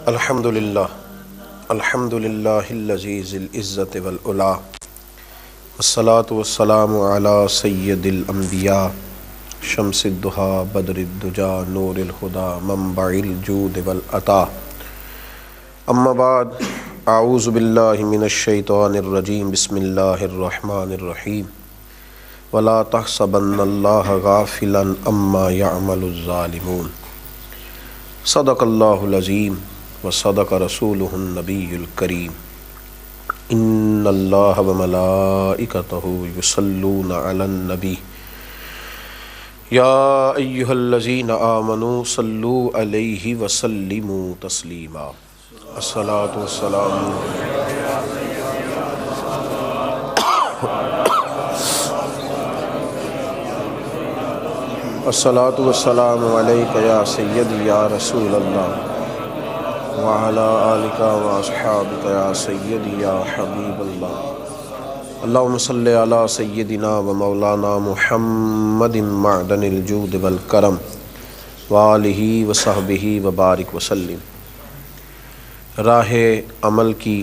الحمدللہ الذی ذی العزت والعلا والصلاة والسلام علی سید الانبیاء شمس الضحیٰ بدر الدجا نور الہدیٰ منبع الجود والعطا اما بعد اعوذ باللہ من الشیطان الرجیم بسم اللہ الرحمن الرحیم ولا تحسبن اللہ غافلا عما یعمل الظالمون صدق اللہ العظیم وصدق رسولہ النبی الکریم ان اللہ وملائکتہ یصلون علی النبی یا ایہا الذین آمنوا صلوا علیہ وسلموا تسلیما الصلاۃ والسلام الصلاۃ والسلام علیک یا سیدی یا رسول اللہ وعلی آلک واصحابک یا سیدی یا حبیب اللہ اللہم صلی علی سیدنا و مولانا محمد معدن الجود والکرم وآلہ وصحبہ وبارک وسلم۔ راہ عمل کی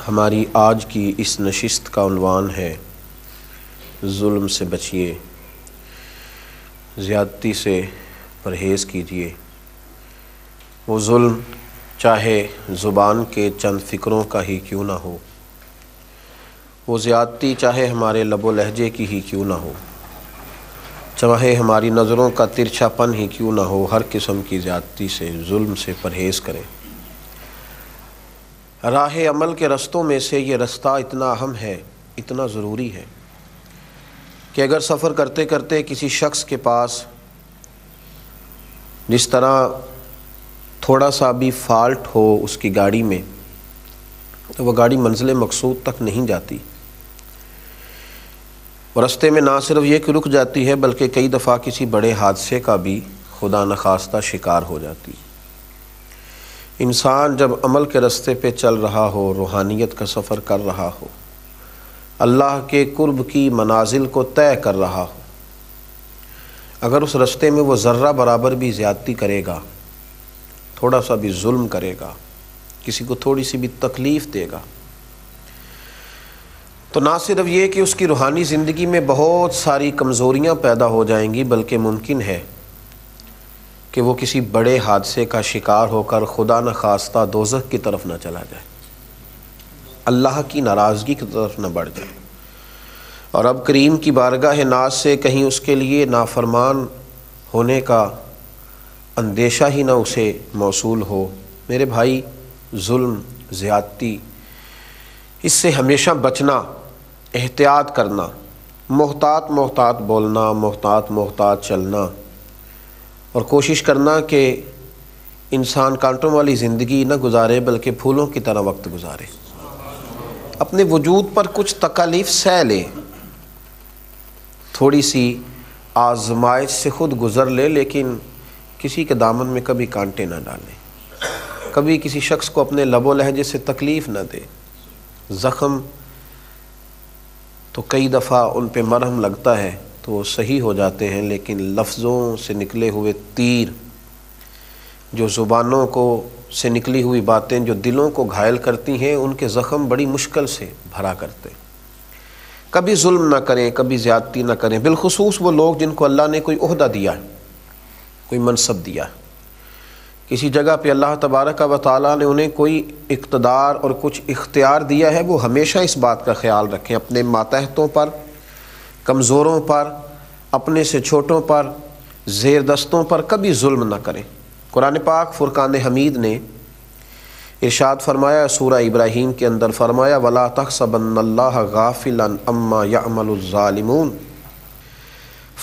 ہماری آج کی اس نشست کا عنوان ہے ظلم سے بچیے، زیادتی سے پرہیز کیجیے۔ وہ ظلم چاہے زبان کے چند فکروں کا ہی کیوں نہ ہو، وہ زیادتی چاہے ہمارے لب و لہجے کی ہی کیوں نہ ہو، چاہے ہماری نظروں کا ترچھا پن ہی کیوں نہ ہو، ہر قسم کی زیادتی سے، ظلم سے پرہیز کریں۔ راہ عمل کے رستوں میں سے یہ رستہ اتنا اہم ہے، اتنا ضروری ہے کہ اگر سفر کرتے کرتے کسی شخص کے پاس جس طرح تھوڑا سا بھی فالٹ ہو اس کی گاڑی میں تو وہ گاڑی منزل مقصود تک نہیں جاتی، اور رستے میں نہ صرف یہ کہ رک جاتی ہے بلکہ کئی دفعہ کسی بڑے حادثے کا بھی خدا نخواستہ شکار ہو جاتی۔ انسان جب عمل کے رستے پہ چل رہا ہو، روحانیت کا سفر کر رہا ہو، اللہ کے قرب کی منازل کو طے کر رہا ہو، اگر اس رستے میں وہ ذرہ برابر بھی زیادتی کرے گا، تھوڑا سا بھی ظلم کرے گا، کسی کو تھوڑی سی بھی تکلیف دے گا، تو نہ صرف یہ کہ اس کی روحانی زندگی میں بہت ساری کمزوریاں پیدا ہو جائیں گی بلکہ ممکن ہے کہ وہ کسی بڑے حادثے کا شکار ہو کر خدا نخواستہ دوزخ کی طرف نہ چلا جائے، اللہ کی ناراضگی کی طرف نہ بڑھ جائے، اور اب کریم کی بارگاہ ناز سے کہیں اس کے لیے نافرمان ہونے کا اندیشہ ہی نہ اسے موصول ہو۔ میرے بھائی، ظلم، زیادتی، اس سے ہمیشہ بچنا، احتیاط کرنا، محتاط بولنا، محتاط چلنا، اور کوشش کرنا کہ انسان کانٹوں والی زندگی نہ گزارے بلکہ پھولوں کی طرح وقت گزارے، اپنے وجود پر کچھ تکالیف سہ لے، تھوڑی سی آزمائش سے خود گزر لے، لیکن کسی کے دامن میں کبھی کانٹے نہ ڈالے، کبھی کسی شخص کو اپنے لب و لہجے سے تکلیف نہ دے۔ زخم تو کئی دفعہ ان پہ مرہم لگتا ہے تو وہ صحیح ہو جاتے ہیں، لیکن لفظوں سے نکلے ہوئے تیر، جو زبانوں کو سے نکلی ہوئی باتیں جو دلوں کو گھائل کرتی ہیں، ان کے زخم بڑی مشکل سے بھرا کرتے ہیں۔ کبھی ظلم نہ کریں، کبھی زیادتی نہ کریں، بالخصوص وہ لوگ جن کو اللہ نے کوئی عہدہ دیا ہے، کوئی منصب دیا ہے، کسی جگہ پہ اللہ تبارک و تعالیٰ نے انہیں کوئی اقتدار اور کچھ اختیار دیا ہے، وہ ہمیشہ اس بات کا خیال رکھیں، اپنے ماتحتوں پر، کمزوروں پر، اپنے سے چھوٹوں پر، زیر دستوں پر کبھی ظلم نہ کریں۔ قرآن پاک فرقان حمید نے ارشاد فرمایا، سورہ ابراہیم کے اندر فرمایا وَلَا تَحْسَبَنَّ اللَّهَ غَافِلًا عَمَّا يَعْمَلُ الظَّالِمُونَ،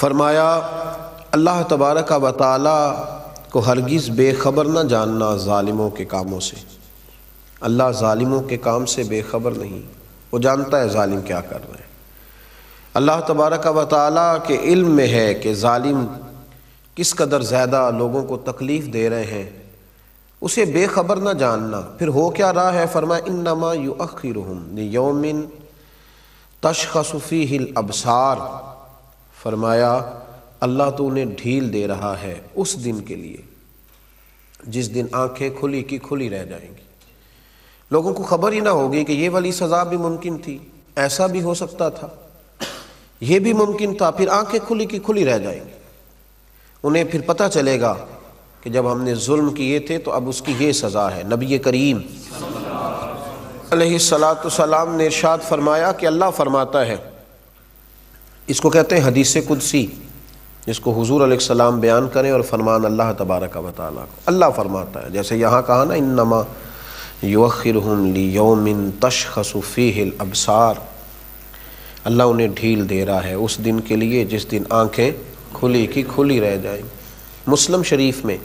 فرمایا اللہ تبارک و تعالی کو ہرگز بے خبر نہ جاننا ظالموں کے کاموں سے۔ اللہ ظالموں کے کام سے بے خبر نہیں، وہ جانتا ہے ظالم کیا کر رہے ہیں۔ اللہ تبارک و تعالی کے علم میں ہے کہ ظالم کس قدر زیادہ لوگوں کو تکلیف دے رہے ہیں، اسے بے خبر نہ جاننا۔ پھر ہو کیا رہا ہے؟ فرمایا انما یؤخرہم لیوم تشخص فیہ الابصار، فرمایا اللہ تو انہیں ڈھیل دے رہا ہے اس دن کے لیے، جس دن آنکھیں کھلی کی کھلی رہ جائیں گی، لوگوں کو خبر ہی نہ ہوگی کہ یہ والی سزا بھی ممکن تھی، ایسا بھی ہو سکتا تھا، یہ بھی ممکن تھا، پھر آنکھیں کھلی کی کھلی رہ جائیں گی۔ انہیں پھر پتہ چلے گا کہ جب ہم نے ظلم کیے تھے تو اب اس کی یہ سزا ہے۔ نبی کریم علیہ السلام نے ارشاد فرمایا کہ اللہ فرماتا ہے، اس کو کہتے ہیں حدیث قدسی، جس کو حضور علیہ السلام بیان کریں اور فرمان اللہ تبارک و تعالیٰ کو۔ اللہ فرماتا ہے، جیسے یہاں کہا نا انما یؤخرہم لیوم تشخص فیہ الابصار، اللہ انہیں ڈھیل دے رہا ہے اس دن کے لیے جس دن آنکھیں کھلی کی کھلی رہ جائیں۔ مسلم شریف میں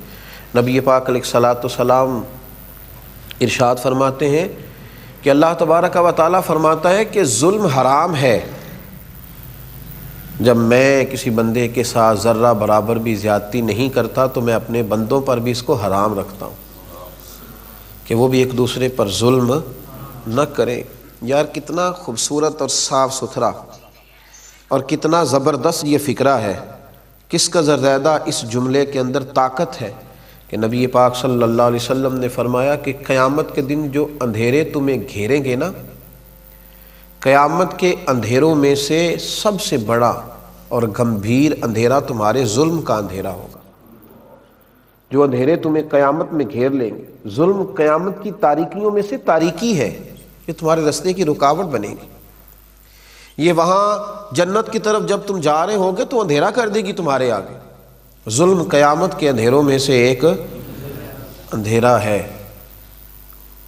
نبی پاک علیہ السلام ارشاد فرماتے ہیں کہ اللہ تبارک و تعالیٰ فرماتا ہے کہ ظلم حرام ہے جب میں کسی بندے کے ساتھ ذرہ برابر بھی زیادتی نہیں کرتا تو میں اپنے بندوں پر بھی اس کو حرام رکھتا ہوں کہ وہ بھی ایک دوسرے پر ظلم نہ کریں۔ یار کتنا خوبصورت اور صاف ستھرا اور کتنا زبردست یہ فکرہ ہے، کس کا زیادہ اس جملے کے اندر طاقت ہے کہ نبی پاک صلی اللہ علیہ وسلم نے فرمایا کہ قیامت کے دن جو اندھیرے تمہیں گھیریں گے نا، قیامت کے اندھیروں میں سے سب سے بڑا اور گمبھیر اندھیرا تمہارے ظلم کا اندھیرا ہوگا۔ جو اندھیرے تمہیں قیامت میں گھیر لیں گے، ظلم قیامت کی تاریکیوں میں سے تاریکی ہے، یہ تمہارے راستے کی رکاوٹ بنے گی۔ یہ وہاں جنت کی طرف جب تم جا رہے ہوگے تو اندھیرا کر دے گی تمہارے آگے۔ ظلم قیامت کے اندھیروں میں سے ایک اندھیرا ہے۔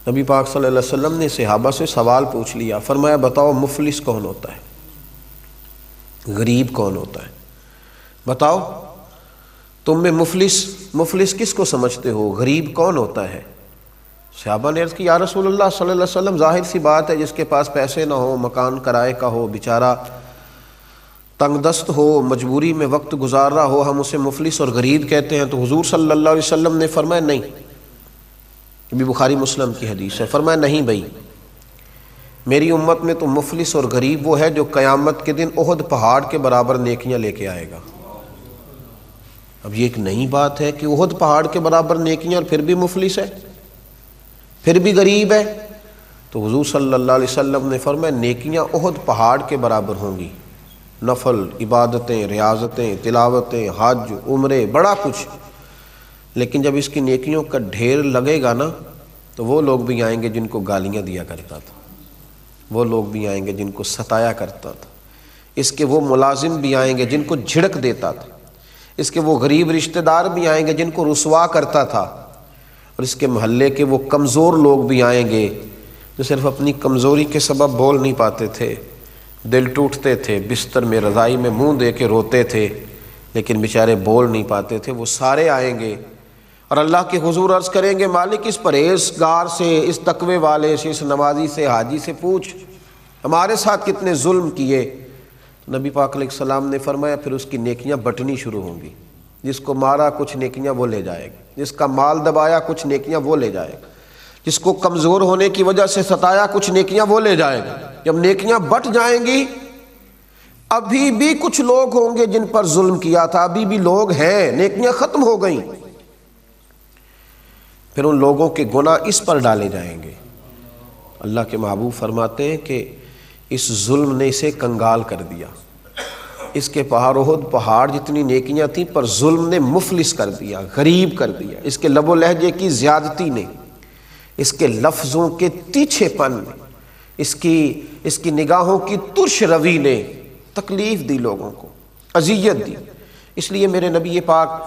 نبی پاک صلی اللہ علیہ وسلم نے صحابہ سے سوال پوچھ لیا، فرمایا بتاؤ مفلس کون ہوتا ہے، غریب کون ہوتا ہے؟ بتاؤ تم میں مفلس کس کو سمجھتے ہو، غریب کون ہوتا ہے؟ صحابہ نے عرض کی یا رسول اللہ صلی اللہ علیہ وسلم ظاہر سی بات ہے، جس کے پاس پیسے نہ ہو، مکان کرائے کا ہو، بیچارہ تنگ دست ہو، مجبوری میں وقت گزار رہا ہو، ہم اسے مفلس اور غریب کہتے ہیں۔ تو حضور صلی اللہ علیہ وسلم نے فرمایا نہیں، یہ بھی بخاری مسلم کی حدیث ہے، فرمایا نہیں بھائی، میری امت میں تو مفلس اور غریب وہ ہے جو قیامت کے دن احد پہاڑ کے برابر نیکیاں لے کے آئے گا۔ اب یہ ایک نئی بات ہے کہ احد پہاڑ کے برابر نیکیاں اور پھر بھی مفلس ہے، پھر بھی غریب ہے۔ تو حضور صلی اللہ علیہ وسلم نے فرمایا نیکیاں احد پہاڑ کے برابر ہوں گی، نفل، عبادتیں، ریاضتیں، تلاوتیں، حج، عمرے، بڑا کچھ، لیکن جب اس کی نیکیوں کا ڈھیر لگے گا نا تو وہ لوگ بھی آئیں گے جن کو گالیاں دیا کرتا تھا، وہ لوگ بھی آئیں گے جن کو ستایا کرتا تھا، اس کے وہ ملازم بھی آئیں گے جن کو جھڑک دیتا تھا، اس کے وہ غریب رشتہ دار بھی آئیں گے جن کو رسوا کرتا تھا، اور اس کے محلے کے وہ کمزور لوگ بھی آئیں گے جو صرف اپنی کمزوری کے سبب بول نہیں پاتے تھے، دل ٹوٹتے تھے، بستر میں رضائی میں منہ دے کے روتے تھے لیکن بیچارے بول نہیں پاتے تھے، وہ سارے آئیں گے اور اللہ کے حضور عرض کریں گے مالک اس پرہیزگار سے، اس تقوی والے سے، اس نمازی سے، حاجی سے پوچھ ہمارے ساتھ کتنے ظلم کیے۔ نبی پاک علیہ السلام نے فرمایا پھر اس کی نیکیاں بٹنی شروع ہوں گی، جس کو مارا کچھ نیکیاں وہ لے جائے گا، جس کا مال دبایا کچھ نیکیاں وہ لے جائے گا، جس کو کمزور ہونے کی وجہ سے ستایا کچھ نیکیاں وہ لے جائے گا۔ جب نیکیاں بٹ جائیں گی، ابھی بھی کچھ لوگ ہوں گے جن پر ظلم کیا تھا، ابھی بھی لوگ ہیں، نیکیاں ختم ہو گئیں، پھر ان لوگوں کے گناہ اس پر ڈالے جائیں گے۔ اللہ کے محبوب فرماتے ہیں کہ اس ظلم نے اسے کنگال کر دیا، اس کے احد پہاڑ جتنی نیکیاں تھیں پر ظلم نے مفلس کر دیا، غریب کر دیا، اس کے لب و لہجے کی زیادتی نے، اس کے لفظوں کے تیچھے پن نے، اس کی نگاہوں کی ترش روی نے تکلیف دی، لوگوں کو اذیت دی۔ اس لیے میرے نبی پاک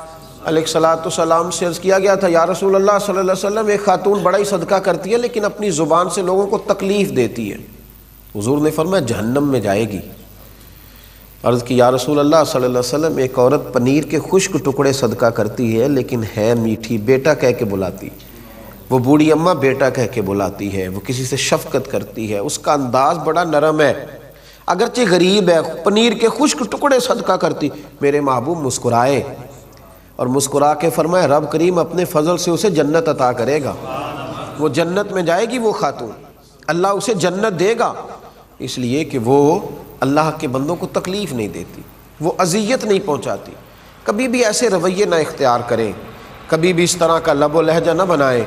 علیہ السلام سے عرض کیا گیا تھا یا رسول اللہ صلی اللہ علیہ وسلم ایک خاتون بڑا ہی صدقہ کرتی ہے لیکن اپنی زبان سے لوگوں کو تکلیف دیتی ہے، حضور نے فرمایا جہنم میں جائے گی۔ عرض کی یا رسول اللہ صلی اللہ علیہ وسلم ایک عورت پنیر کے خشک ٹکڑے صدقہ کرتی ہے لیکن ہے میٹھی، بیٹا کہہ کے بلاتی، وہ بوڑھی اماں بیٹا کہہ کے بلاتی ہے، وہ کسی سے شفقت کرتی ہے، اس کا انداز بڑا نرم ہے، اگرچہ غریب ہے، پنیر کے خشک ٹکڑے صدقہ کرتی۔ میرے محبوب مسکرائے اور مسکرا کے فرمائے رب کریم اپنے فضل سے اسے جنت عطا کرے گا، وہ جنت میں جائے گی، وہ خاتون اللہ اسے جنت دے گا، اس لیے کہ وہ اللہ کے بندوں کو تکلیف نہیں دیتی، وہ اذیت نہیں پہنچاتی۔ کبھی بھی ایسے رویے نہ اختیار کریں، کبھی بھی اس طرح کا لب و لہجہ نہ بنائیں،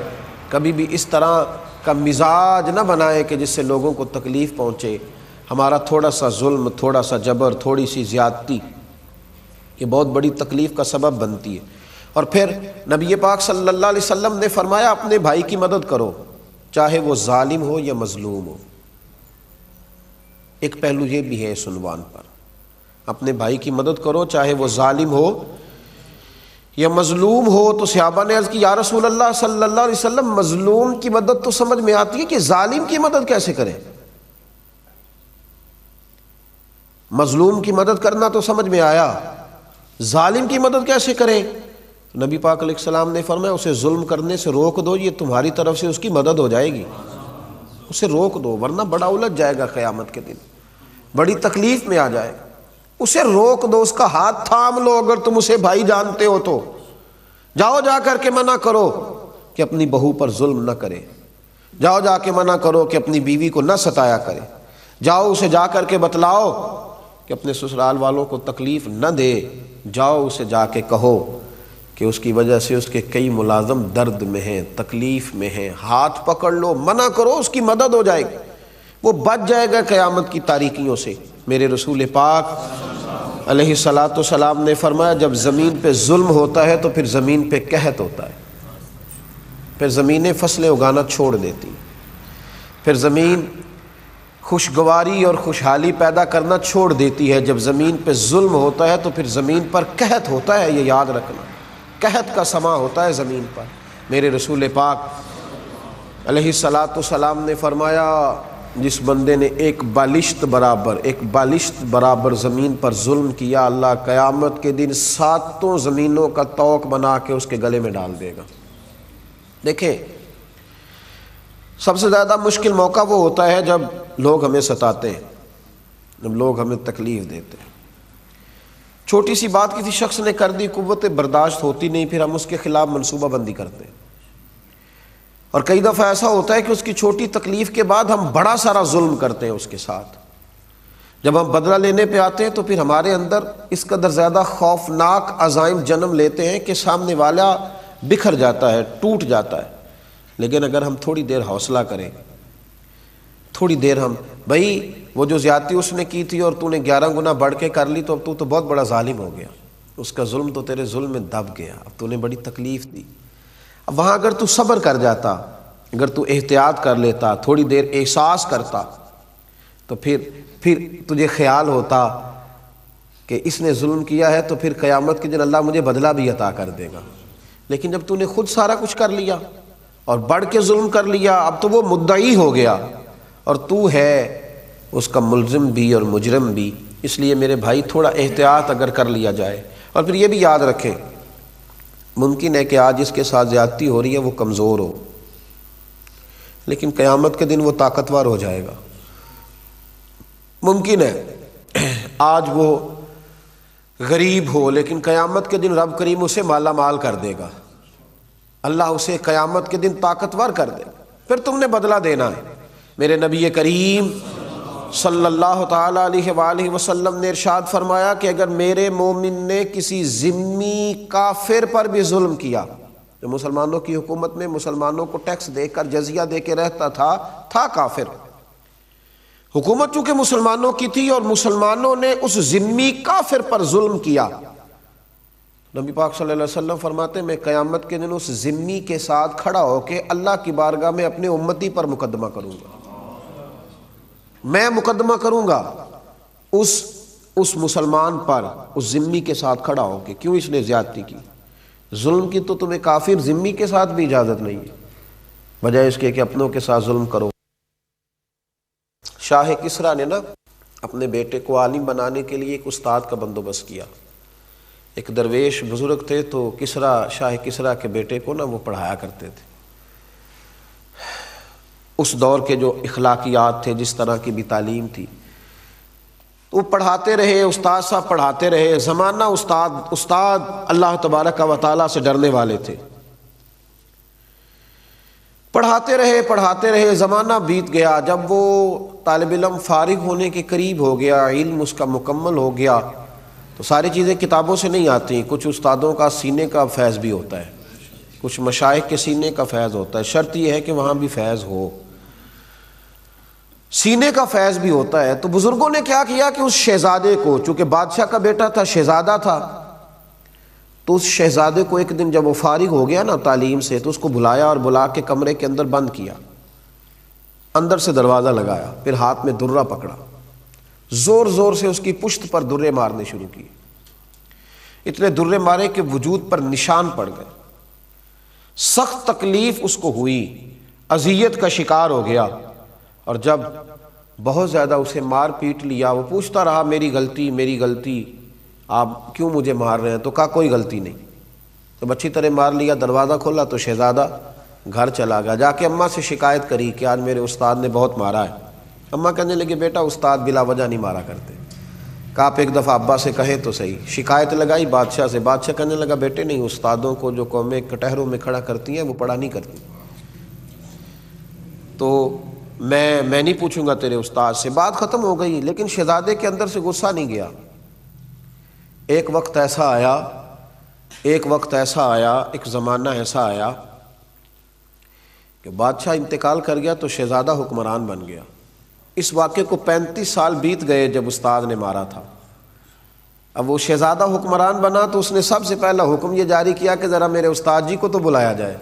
کبھی بھی اس طرح کا مزاج نہ بنائیں کہ جس سے لوگوں کو تکلیف پہنچے۔ ہمارا تھوڑا سا ظلم، تھوڑا سا جبر، تھوڑی سی زیادتی یہ بہت بڑی تکلیف کا سبب بنتی ہے۔ اور پھر نبی پاک صلی اللہ علیہ وسلم نے فرمایا اپنے بھائی کی مدد کرو، چاہے وہ ظالم ہو یا مظلوم ہو۔ ایک پہلو یہ بھی ہے اس عنوان پر، اپنے بھائی کی مدد کرو چاہے وہ ظالم ہو یا مظلوم ہو۔ تو صحابہ نے عرض کی یا رسول اللہ صلی اللہ علیہ وسلم مظلوم کی مدد تو سمجھ میں آتی ہے کہ ظالم کی مدد کیسے کریں؟ مظلوم کی مدد کرنا تو سمجھ میں آیا، ظالم کی مدد کیسے کریں؟ نبی پاک علیہ السلام نے فرمایا اسے ظلم کرنے سے روک دو، یہ تمہاری طرف سے اس کی مدد ہو جائے گی، اسے روک دو ورنہ بڑا الجھ جائے گا قیامت کے دن، بڑی تکلیف میں آ جائے گا۔ اسے روک دو، اس کا ہاتھ تھام لو، اگر تم اسے بھائی جانتے ہو تو جاؤ جا کر کے منع کرو کہ اپنی بہو پر ظلم نہ کرے، جاؤ جا کے منع کرو کہ اپنی بیوی کو نہ ستایا کرے، جاؤ اسے جا کر کے بتلاؤ کہ اپنے سسرال والوں کو تکلیف نہ دے، جاؤ اسے جا کے کہو کہ اس کی وجہ سے اس کے کئی ملازم درد میں ہیں، تکلیف میں ہیں، ہاتھ پکڑ لو، منع کرو، اس کی مدد ہو جائے گی، وہ بچ جائے گا قیامت کی تاریکیوں سے۔ میرے رسول پاک علیہ الصلاۃ والسلام نے فرمایا جب زمین پہ ظلم ہوتا ہے تو پھر زمین پہ قحط ہوتا ہے، پھر زمینیں فصلیں اگانا چھوڑ دیتی، پھر زمین خوشگواری اور خوشحالی پیدا کرنا چھوڑ دیتی ہے۔ جب زمین پہ ظلم ہوتا ہے تو پھر زمین پر قحط ہوتا ہے، یہ یاد رکھنا، قحط کا سما ہوتا ہے زمین پر۔ میرے رسول پاک علیہ الصلاۃ والسلام نے فرمایا جس بندے نے ایک بالشت برابر زمین پر ظلم کیا، اللہ قیامت کے دن 7 زمینوں کا طوق بنا کے اس کے گلے میں ڈال دے گا۔ دیکھیں سب سے زیادہ مشکل موقع وہ ہوتا ہے جب لوگ ہمیں ستاتے ہیں، جب لوگ ہمیں تکلیف دیتے ہیں۔ چھوٹی سی بات کسی شخص نے کر دی، قوت برداشت ہوتی نہیں، پھر ہم اس کے خلاف منصوبہ بندی کرتے ہیں، اور کئی دفعہ ایسا ہوتا ہے کہ اس کی چھوٹی تکلیف کے بعد ہم بڑا سارا ظلم کرتے ہیں اس کے ساتھ۔ جب ہم بدلہ لینے پہ آتے ہیں تو پھر ہمارے اندر اس قدر زیادہ خوفناک عزائم جنم لیتے ہیں کہ سامنے والا بکھر جاتا ہے، ٹوٹ جاتا ہے۔ لیکن اگر ہم تھوڑی دیر حوصلہ کریں، تھوڑی دیر ہم بھائی وہ جو زیادتی اس نے کی تھی اور تو نے 11 گنا بڑھ کے کر لی تو اب تو بہت بڑا ظالم ہو گیا، اس کا ظلم تو تیرے ظلم میں دب گیا، اب تو نے بڑی تکلیف دی۔ اب وہاں اگر تو صبر کر جاتا، اگر تو احتیاط کر لیتا، تھوڑی دیر احساس کرتا، تو پھر تجھے خیال ہوتا کہ اس نے ظلم کیا ہے تو پھر قیامت کے دن اللہ مجھے بدلہ بھی عطا کر دے گا۔ لیکن جب تو نے خود سارا کچھ کر لیا اور بڑھ کے ظلم کر لیا، اب تو وہ مدعی ہو گیا اور تو ہے اس کا ملزم بھی اور مجرم بھی۔ اس لیے میرے بھائی تھوڑا احتیاط اگر کر لیا جائے، اور پھر یہ بھی یاد رکھیں ممکن ہے کہ آج اس کے ساتھ زیادتی ہو رہی ہے وہ کمزور ہو، لیکن قیامت کے دن وہ طاقتور ہو جائے گا۔ ممکن ہے آج وہ غریب ہو، لیکن قیامت کے دن رب کریم اسے مالا مال کر دے گا، اللہ اسے قیامت کے دن طاقتور کر دے گا، پھر تم نے بدلہ دینا ہے۔ میرے نبی کریم صلی اللہ تعالی علیہ وآلہ وسلم نے ارشاد فرمایا کہ اگر میرے مومن نے کسی ذمی کافر پر بھی ظلم کیا، جو مسلمانوں کی حکومت میں مسلمانوں کو ٹیکس دے کر جزیہ دے کے رہتا تھا کافر، حکومت چونکہ مسلمانوں کی تھی اور مسلمانوں نے اس ذمی کافر پر ظلم کیا، نبی پاک صلی اللہ علیہ وسلم فرماتے میں قیامت کے دن اس ذمی کے ساتھ کھڑا ہو کے اللہ کی بارگاہ میں اپنے امتی پر مقدمہ کروں گا، میں مقدمہ کروں گا اس مسلمان پر، اس ذمی کے ساتھ کھڑا ہو کے، کیوں اس نے زیادتی کی، ظلم کی تو تمہیں کافر ذمی کے ساتھ بھی اجازت نہیں ہے، بجائے اس کے کہ اپنوں کے ساتھ ظلم کرو۔ شاہ کسریٰ نے اپنے بیٹے کو عالم بنانے کے لیے ایک استاد کا بندوبست کیا۔ ایک درویش بزرگ تھے تو شاہ کسریٰ کے بیٹے کو وہ پڑھایا کرتے تھے۔ اس دور کے جو اخلاقیات تھے، جس طرح کی بھی تعلیم تھی، وہ پڑھاتے رہے، استاد صاحب پڑھاتے رہے، زمانہ استاد اللہ تبارک و تعالیٰ سے ڈرنے والے تھے، پڑھاتے رہے، زمانہ بیت گیا۔ جب وہ طالب علم فارغ ہونے کے قریب ہو گیا، علم اس کا مکمل ہو گیا، تو ساری چیزیں کتابوں سے نہیں آتی، کچھ استادوں کا سینے کا فیض بھی ہوتا ہے، کچھ مشائخ کے سینے کا فیض ہوتا ہے، شرط یہ ہے کہ وہاں بھی فیض ہو، سینے کا فیض بھی ہوتا ہے۔ تو بزرگوں نے کیا کیا کہ اس شہزادے کو، چونکہ بادشاہ کا بیٹا تھا، شہزادہ تھا، تو اس شہزادے کو ایک دن جب وہ فارغ ہو گیا نا تعلیم سے، تو اس کو بلایا اور بلا کے کمرے کے اندر بند کیا، اندر سے دروازہ لگایا، پھر ہاتھ میں درہ پکڑا، زور زور سے اس کی پشت پر درے مارنے شروع کیے۔ اتنے درے مارے کہ وجود پر نشان پڑ گئے، سخت تکلیف اس کو ہوئی، اذیت کا شکار ہو گیا، اور جب بہت زیادہ اسے مار پیٹ لیا، وہ پوچھتا رہا میری غلطی میری غلطی، آپ کیوں مجھے مار رہے ہیں؟ تو کہا کوئی غلطی نہیں۔ جب اچھی طرح مار لیا، دروازہ کھولا تو شہزادہ گھر چلا گیا، جا کے اماں سے شکایت کری کہ آج میرے استاد نے بہت مارا ہے۔ اماں کہنے لگے بیٹا استاد بلا وجہ نہیں مارا کرتے، کہا آپ ایک دفعہ ابا سے کہیں تو صحیح۔ شکایت لگائی بادشاہ سے، بادشاہ کہنے لگا بیٹے نہیں، استادوں کو جو قومیں کٹہروں میں کھڑا کرتی ہیں وہ پڑھا نہیں کرتی، تو میں نہیں پوچھوں گا تیرے استاد سے۔ بات ختم ہو گئی، لیکن شہزادے کے اندر سے غصہ نہیں گیا۔ ایک وقت ایسا آیا، ایک زمانہ ایسا آیا کہ بادشاہ انتقال کر گیا تو شہزادہ حکمران بن گیا۔ اس واقعے کو 35 سال بیت گئے جب استاد نے مارا تھا۔ اب وہ شہزادہ حکمران بنا تو اس نے سب سے پہلا حکم یہ جاری کیا کہ ذرا میرے استاد جی کو تو بلایا جائے۔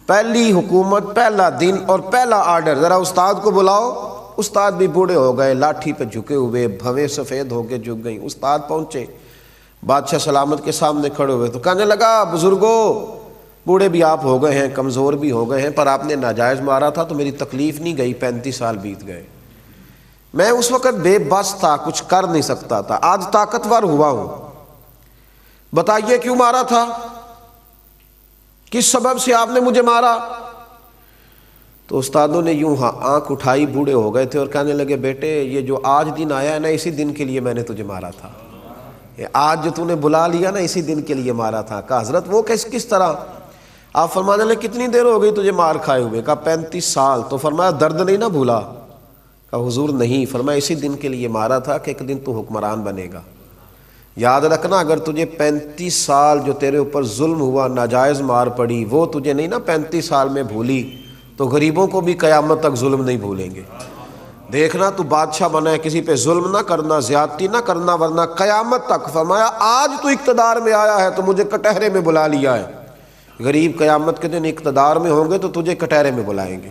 پہلی حکومت، پہلا دن اور پہلا آرڈر، ذرا استاد کو بلاؤ۔ استاد بھی بوڑھے ہو گئے، لاٹھی پہ جھکے ہوئے، بھویں سفید ہو کے جھک گئیں۔ استاد پہنچے، بادشاہ سلامت کے سامنے کھڑے ہوئے تو کہنے لگا بزرگوں، بوڑھے بھی آپ ہو گئے ہیں، کمزور بھی ہو گئے ہیں، پر آپ نے ناجائز مارا تھا تو میری تکلیف نہیں گئی، 35 سال بیت گئے۔ میں اس وقت بے بس تھا، کچھ کر نہیں سکتا تھا، آج طاقتور ہوا ہوں، بتائیے کیوں مارا تھا، کس سبب سے آپ نے مجھے مارا؟ تو استادوں نے یوں آنکھ اٹھائی، بوڑھے ہو گئے تھے، اور کہنے لگے بیٹے یہ جو آج دن آیا ہے نا، اسی دن کے لیے میں نے تجھے مارا تھا، آج جو تو نے بلا لیا نا، اسی دن کے لیے مارا تھا۔ کہا حضرت وہ کس طرح؟ آپ فرمانے لگے کتنی دیر ہو گئی تجھے مار کھائے ہوئے؟ کہا 35 سال۔ تو فرمایا درد نہیں نہ بھولا؟ کہا حضور نہیں۔ فرمایا اسی دن کے لیے مارا تھا کہ ایک دن تو حکمران بنے گا، یاد رکھنا، اگر تجھے 35 سال جو تیرے اوپر ظلم ہوا، ناجائز مار پڑی، وہ تجھے نہیں نا 35 سال میں بھولی، تو غریبوں کو بھی قیامت تک ظلم نہیں بھولیں گے۔ دیکھنا تو بادشاہ بنا ہے، کسی پہ ظلم نہ کرنا، زیادتی نہ کرنا، ورنہ قیامت تک۔ فرمایا آج تو اقتدار میں آیا ہے تو مجھے کٹہرے میں بلا لیا ہے، غریب قیامت کے دن اقتدار میں ہوں گے تو تجھے کٹہرے میں بلائیں گے،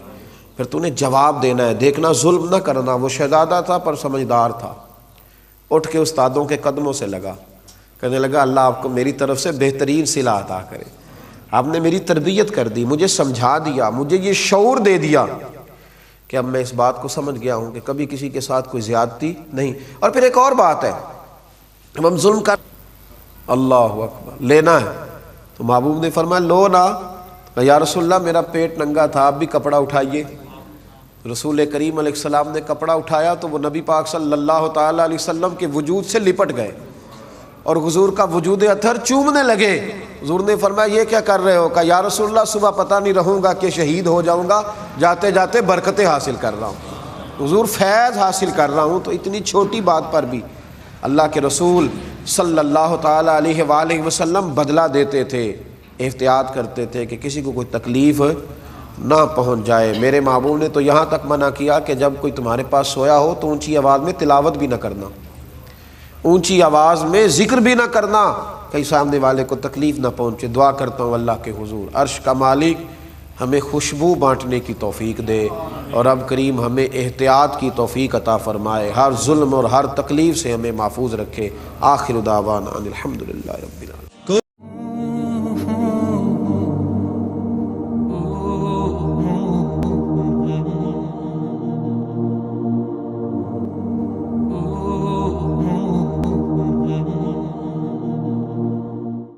پھر تو نے جواب دینا ہے۔ دیکھنا ظلم نہ کرنا۔ وہ شہزادہ تھا پر سمجھدار تھا، اٹھ کے استادوں کے قدموں سے لگا، کہنے لگا اللہ آپ کو میری طرف سے بہترین صلہ عطا کرے، آپ نے میری تربیت کر دی، مجھے سمجھا دیا، مجھے یہ شعور دے دیا کہ اب میں اس بات کو سمجھ گیا ہوں کہ کبھی کسی کے ساتھ کوئی زیادتی نہیں۔ اور پھر ایک اور بات ہے، اب ہم ظلم کر، اللہ اکبر، لینا ہے تو محبوب نے فرمایا لو نا، کہ یا رسول اللہ میرا پیٹ ننگا تھا، آپ بھی کپڑا اٹھائیے۔ رسول کریم علیہ السلام نے کپڑا اٹھایا تو وہ نبی پاک صلی اللہ تعالیٰ علیہ وسلم کے وجود سے لپٹ گئے اور حضور کا وجود اطہر چومنے لگے۔ حضور نے فرمایا یہ کیا کر رہے ہو؟ کہا یا رسول اللہ صبح پتہ نہیں رہوں گا کہ شہید ہو جاؤں گا، جاتے جاتے برکتیں حاصل کر رہا ہوں، حضور فیض حاصل کر رہا ہوں۔ تو اتنی چھوٹی بات پر بھی اللہ کے رسول صلی اللہ تعالیٰ علیہ وآلہ وسلم بدلہ دیتے تھے، احتیاط کرتے تھے کہ کسی کو کوئی تکلیف نہ پہنچ جائے۔ میرے محبوب نے تو یہاں تک منع کیا کہ جب کوئی تمہارے پاس سویا ہو تو اونچی آواز میں تلاوت بھی نہ کرنا، اونچی آواز میں ذکر بھی نہ کرنا، کہیں سامنے والے کو تکلیف نہ پہنچے۔ دعا کرتا ہوں اللہ کے حضور عرش کا مالک ہمیں خوشبو بانٹنے کی توفیق دے، اور رب کریم ہمیں احتیاط کی توفیق عطا فرمائے، ہر ظلم اور ہر تکلیف سے ہمیں محفوظ رکھے۔ آخر دعوانا ان الحمدللہ رب العالمین۔